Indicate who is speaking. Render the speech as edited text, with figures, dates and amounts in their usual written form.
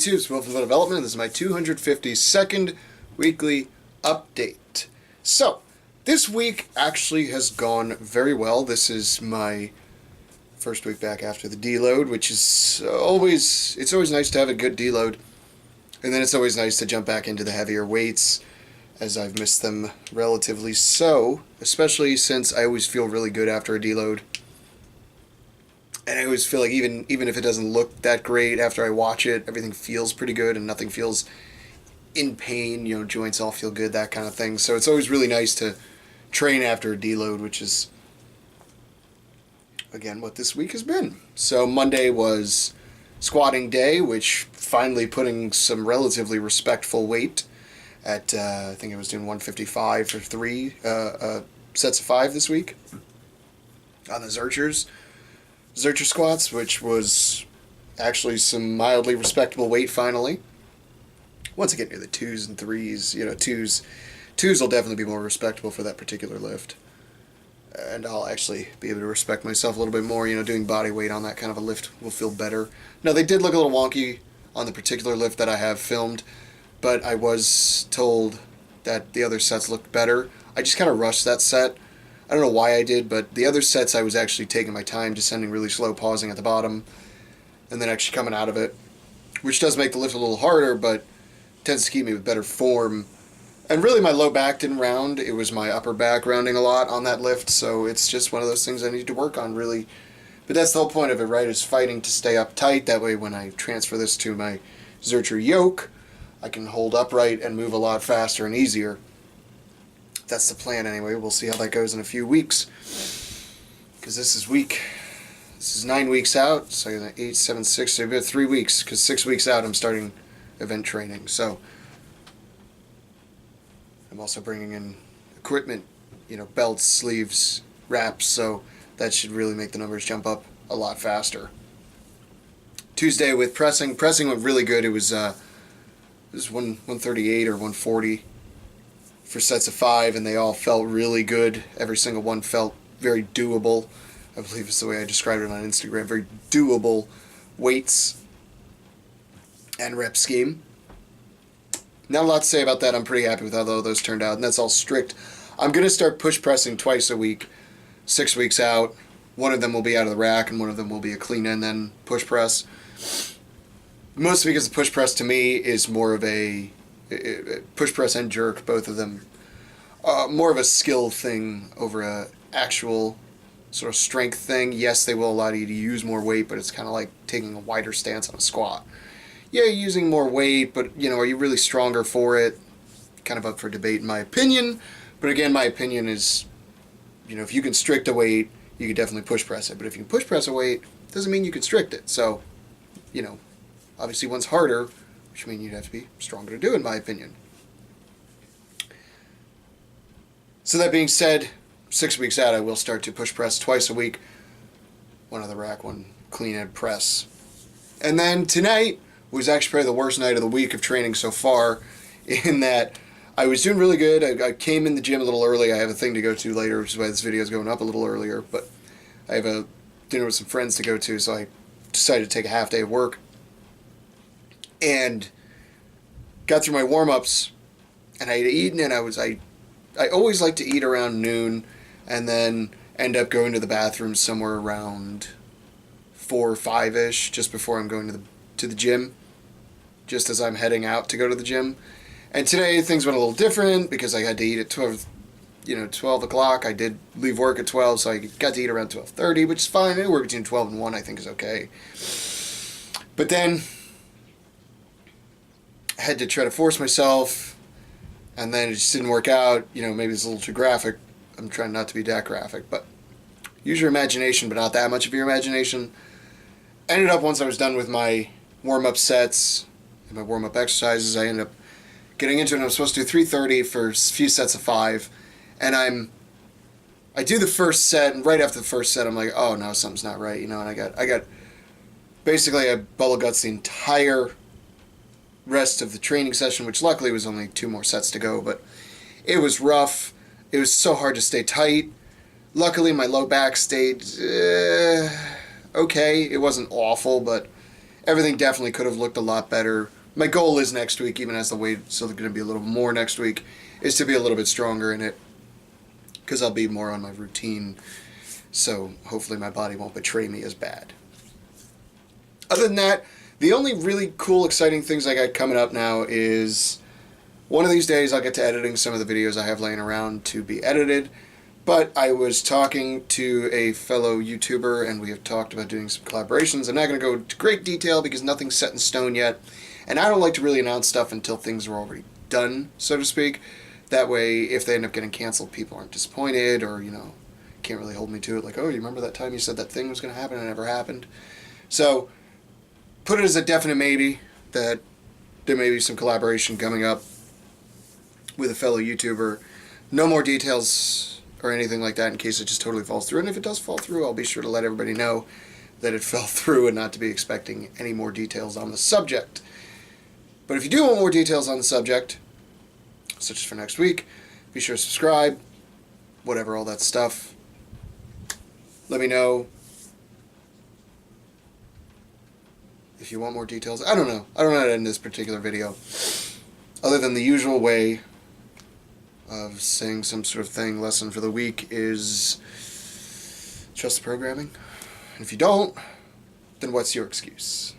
Speaker 1: YouTube, it's Will from Full Development. This is my 252nd weekly update. So, this week actually has gone very well. This is my first week back after the deload, which is always nice to have a good deload. And then it's always nice to jump back into the heavier weights, as I've missed them relatively so, especially since I always feel really good after a deload. And I always feel like even if it doesn't look that great after I watch it, everything feels pretty good and nothing feels in pain, joints all feel good, that kind of thing. So it's always really nice to train after a deload, which is, again, what this week has been. So Monday was squatting day, which finally putting some relatively respectful weight at, I think I was doing 155 for 3 sets of 5 this week on the Zercher squats, which was actually some mildly respectable weight finally. Once I get near the 2s and 3s, 2s will definitely be more respectable for that particular lift. And I'll actually be able to respect myself a little bit more, doing body weight on that kind of a lift will feel better. Now, they did look a little wonky on the particular lift that I have filmed, but I was told that the other sets looked better. I just kind of rushed that set. I don't know why I did, but the other sets I was actually taking my time, descending really slow, pausing at the bottom, and then actually coming out of it, which does make the lift a little harder, but tends to keep me with better form. And really my low back didn't round, it was my upper back rounding a lot on that lift, so it's just one of those things I need to work on, really. But that's the whole point of it, right, is fighting to stay uptight. That way when I transfer this to my Zercher yoke, I can hold upright and move a lot faster and easier. That's the plan anyway. We'll see how that goes in a few weeks. Because this is 9 weeks out, so 8, 7, 6, so about 3 weeks, because 6 weeks out I'm starting event training. So I'm also bringing in equipment, belts, sleeves, wraps, so that should really make the numbers jump up a lot faster. Tuesday with pressing went really good. It was 138 or 140 for sets of 5, and they all felt really good. Every single one felt very doable. I believe it's the way I described it on Instagram. Very doable weights and rep scheme. Not a lot to say about that. I'm pretty happy with how those turned out, and that's all strict. I'm going to start push pressing twice a week, 6 weeks out. One of them will be out of the rack, and one of them will be a clean and then push press. Mostly because the push press to me is more of a push press and jerk, both of them, more of a skill thing over a actual sort of strength thing. Yes, they will allow you to use more weight, but it's kind of like taking a wider stance on a squat. Yeah, you're using more weight, but are you really stronger for it? Kind of up for debate in my opinion. But again, my opinion is, if you can strict a weight, you can definitely push press it. But if you can push press a weight, doesn't mean you can strict it. So, obviously one's harder, which means you'd have to be stronger to do, in my opinion. So that being said, 6 weeks out, I will start to push press twice a week. One on the rack, one clean and press. And then tonight was actually probably the worst night of the week of training so far, in that I was doing really good. I came in the gym a little early. I have a thing to go to later, which is why this video is going up a little earlier. But I have a dinner with some friends to go to, so I decided to take a half day of work. And got through my warm-ups, and I had eaten, and I always like to eat around noon, and then end up going to the bathroom somewhere around 4 or 5-ish, just before I'm going to the gym, just as I'm heading out to go to the gym. And today things went a little different because I had to eat at 12 o'clock. I did leave work at 12, so I got to eat around 12:30, which is fine. Anywhere between 12 and 1 I think is okay. But then I had to try to force myself, and then it just didn't work out. Maybe it's a little too graphic. I'm trying not to be that graphic, but use your imagination, but not that much of your imagination. Ended up, once I was done with my warm-up sets and my warm-up exercises, I ended up getting into it. I'm supposed to do 330 for a few sets of 5, and I do the first set, and right after the first set, I'm like, oh no, something's not right, and I got basically I bubble guts the entire rest of the training session, which luckily was only 2 more sets to go, but it was rough. It was so hard to stay tight. Luckily, my low back stayed okay. It wasn't awful, but everything definitely could have looked a lot better my goal is next week, even as the weight, so they're going to be a little more next week, is to be a little bit stronger in it, because I'll be more on my routine, so hopefully my body won't betray me as bad. Other than that, the only really cool, exciting things I got coming up now is one of these days I'll get to editing some of the videos I have laying around to be edited. But I was talking to a fellow YouTuber, and we have talked about doing some collaborations. I'm not going to go into great detail because nothing's set in stone yet. And I don't like to really announce stuff until things are already done, so to speak. That way, if they end up getting canceled, people aren't disappointed or, can't really hold me to it. Like, oh, you remember that time you said that thing was going to happen and it never happened? So, put it as a definite maybe that there may be some collaboration coming up with a fellow YouTuber. No more details or anything like that in case it just totally falls through. And if it does fall through, I'll be sure to let everybody know that it fell through and not to be expecting any more details on the subject. But if you do want more details on the subject, such as for next week, be sure to subscribe, whatever, all that stuff. Let me know if you want more details. I don't know. I don't know how to end this particular video, other than the usual way of saying some sort of thing. Lesson for the week is trust the programming. And if you don't, then what's your excuse?